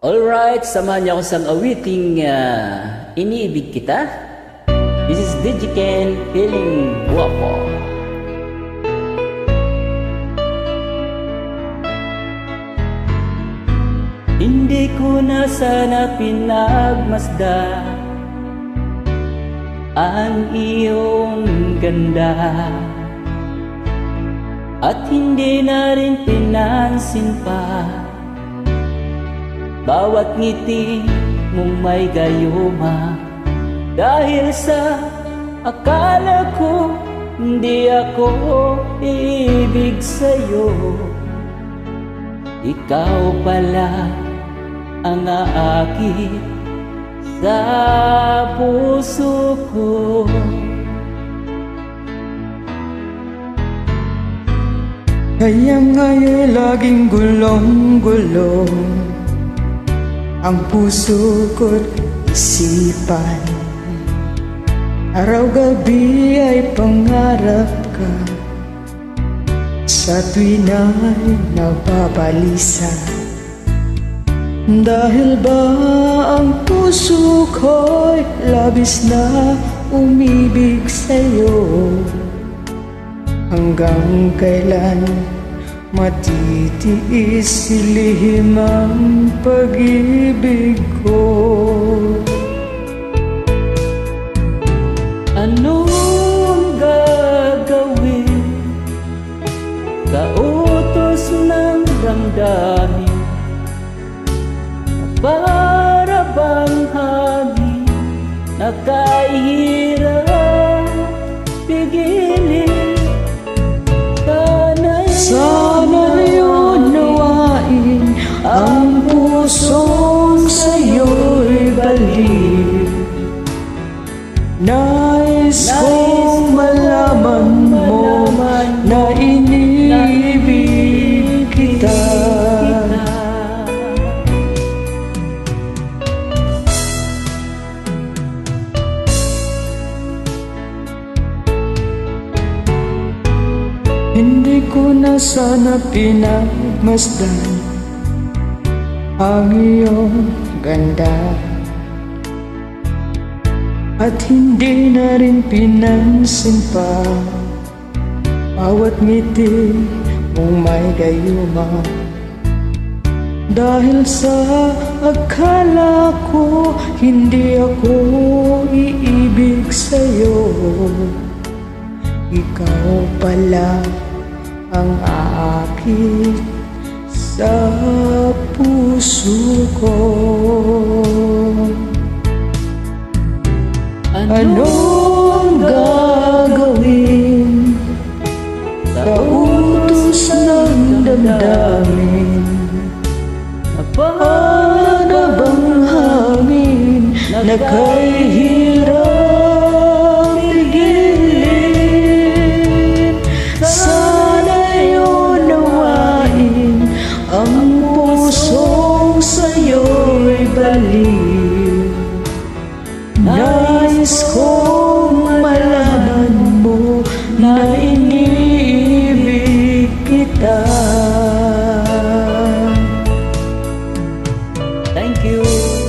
Alright, samahan niyo ako sa awiting Iniibig Kita. This is Digiken feeling guwapo. Hindi ko na sana pinagmasda ang iyong ganda, at hindi na rin pinansin pa bawat ngiti mong may gayuma. Dahil sa akala ko hindi ako iibig sa'yo, ikaw pala ang aakit sa puso ko. Kaya nga'y laging gulong-gulong ang puso ko't isipan. Araw-gabi ay pangarap ka, sa tuwin ay nababalisa. Dahil ba ang puso ko'y labis na umibig sa'yo, hanggang kailan matitiis silihim ang pag-ibig ko? Ano ang gagawin sa utos ng damdamin? Para bang hangin na kahirap pigilin? Sana'y unawain ang pusong sa'yo'y balik. Nais kong malaman mo na iniibig kita. Hindi ko na sana pinagmasdan ang iyong ganda, at hindi na rin pinansin pa bawat ngiti mong may gayuma. Dahil sa akala ko hindi ako iibig sa'yo, ikaw pala ang aakit sa puso ko. Ano ang gagawin sa utos ng damdamin? Paano bang hangin na kahirap pigilin? Sana'y unawain ang pusong sa'yo'y baliw. Nais kong malaman mo na iniibig kita. Thank you.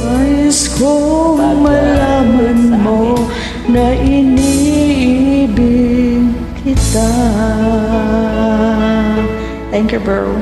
Nais kong malaman mo na iniibig kita. Thank you, bro.